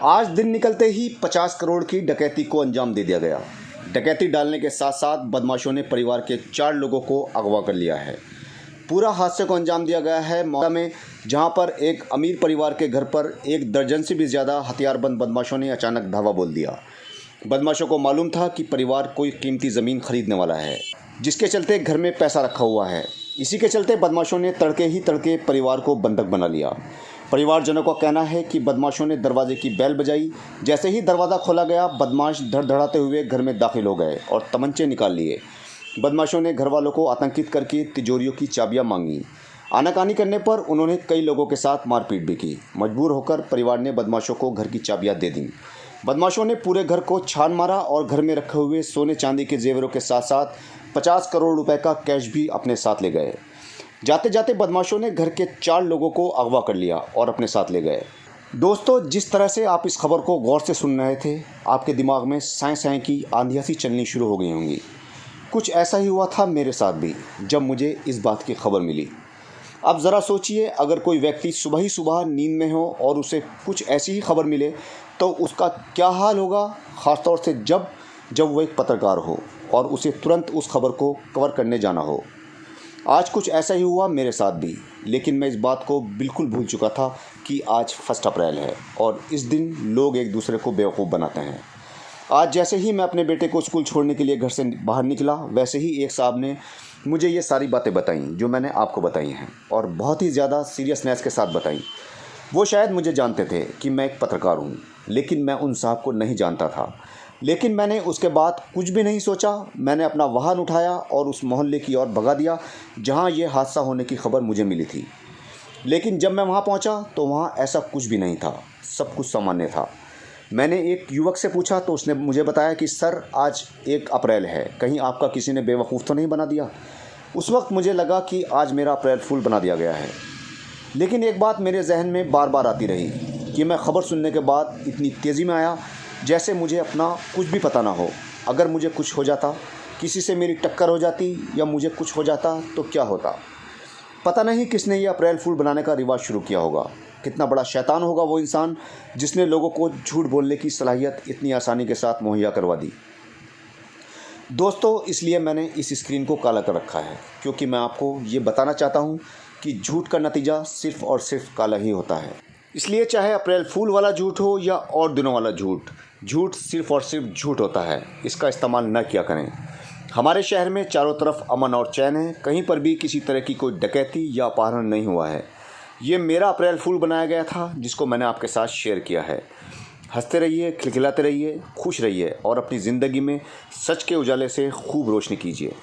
आज दिन निकलते ही 50 करोड़ की डकैती को अंजाम दे दिया गया। डकैती डालने के साथ साथ बदमाशों ने परिवार के 4 लोगों को अगवा कर लिया है। पूरा हादसे को अंजाम दिया गया है मौका में, जहां पर एक अमीर परिवार के घर पर 1 दर्जन से भी ज़्यादा हथियारबंद बदमाशों ने अचानक धावा बोल दिया। बदमाशों को मालूम था कि परिवार कोई कीमती ज़मीन खरीदने वाला है, जिसके चलते घर में पैसा रखा हुआ है। इसी के चलते बदमाशों ने तड़के ही तड़के परिवार को बंधक बना लिया। परिवारजनों का कहना है कि बदमाशों ने दरवाजे की बेल बजाई। जैसे ही दरवाज़ा खोला गया, बदमाश धड़धड़ाते हुए घर में दाखिल हो गए और तमंचे निकाल लिए। बदमाशों ने घर वालों को आतंकित करके तिजोरियों की चाबियां मांगी। आनाकानी करने पर उन्होंने कई लोगों के साथ मारपीट भी की। मजबूर होकर परिवार ने बदमाशों को घर की चाबियां दे दी। बदमाशों ने पूरे घर को छान मारा और घर में रखे हुए सोने चांदी के जेवरों के साथ साथ 50 करोड़ रुपए का कैश भी अपने साथ ले गए। जाते जाते बदमाशों ने घर के 4 लोगों को अगवा कर लिया और अपने साथ ले गए। दोस्तों, जिस तरह से आप इस खबर को गौर से सुन रहे थे, आपके दिमाग में साएं साएं की आंधियाँ सी चलनी शुरू हो गई होंगी। कुछ ऐसा ही हुआ था मेरे साथ भी जब मुझे इस बात की खबर मिली। अब ज़रा सोचिए, अगर कोई व्यक्ति सुबह ही सुबह नींद में हो और उसे कुछ ऐसी ही खबर मिले तो उसका क्या हाल होगा, ख़ासतौर से जब वो एक पत्रकार हो और उसे तुरंत उस खबर को कवर करने जाना हो। आज कुछ ऐसा ही हुआ मेरे साथ भी, लेकिन मैं इस बात को बिल्कुल भूल चुका था कि आज 1 अप्रैल है और इस दिन लोग एक दूसरे को बेवकूफ़ बनाते हैं। आज जैसे ही मैं अपने बेटे को स्कूल छोड़ने के लिए घर से बाहर निकला, वैसे ही एक साहब ने मुझे ये सारी बातें बताईं जो मैंने आपको बताई हैं, और बहुत ही ज़्यादा सीरियसनेस के साथ बताईं। वो शायद मुझे जानते थे कि मैं एक पत्रकार हूँ, लेकिन मैं उन साहब को नहीं जानता था। लेकिन मैंने उसके बाद कुछ भी नहीं सोचा। मैंने अपना वाहन उठाया और उस मोहल्ले की ओर भगा दिया जहाँ ये हादसा होने की खबर मुझे मिली थी। लेकिन जब मैं वहाँ पहुँचा तो वहाँ ऐसा कुछ भी नहीं था, सब कुछ सामान्य था। मैंने एक युवक से पूछा तो उसने मुझे बताया कि सर, आज 1 अप्रैल है, कहीं आपका किसी ने बेवकूफ़ तो नहीं बना दिया। उस वक्त मुझे लगा कि आज मेरा अप्रैल फूल बना दिया गया है। लेकिन एक बात मेरे जहन में बार बार आती रही कि मैं खबर सुनने के बाद इतनी तेज़ी में आया जैसे मुझे अपना कुछ भी पता ना हो। अगर मुझे कुछ हो जाता, किसी से मेरी टक्कर हो जाती या मुझे कुछ हो जाता तो क्या होता। पता नहीं किसने ये अप्रैल फूल बनाने का रिवाज शुरू किया होगा। कितना बड़ा शैतान होगा वो इंसान जिसने लोगों को झूठ बोलने की सलाहियत इतनी आसानी के साथ मुहैया करवा दी। दोस्तों, इसलिए मैंने इस स्क्रीन को काला कर रखा है, क्योंकि मैं आपको ये बताना चाहता हूँ कि झूठ का नतीजा सिर्फ़ और सिर्फ काला ही होता है। इसलिए चाहे अप्रैल फूल वाला झूठ हो या और दिनों वाला झूठ, झूठ सिर्फ़ और सिर्फ झूठ होता है। इसका इस्तेमाल न किया करें। हमारे शहर में चारों तरफ अमन और चैन है, कहीं पर भी किसी तरह की कोई डकैती या अपहरण नहीं हुआ है। ये मेरा अप्रैल फूल बनाया गया था जिसको मैंने आपके साथ शेयर किया है। हंसते रहिए, खिलखिलाते रहिए, खुश रहिए और अपनी ज़िंदगी में सच के उजाले से खूब रोशनी कीजिए।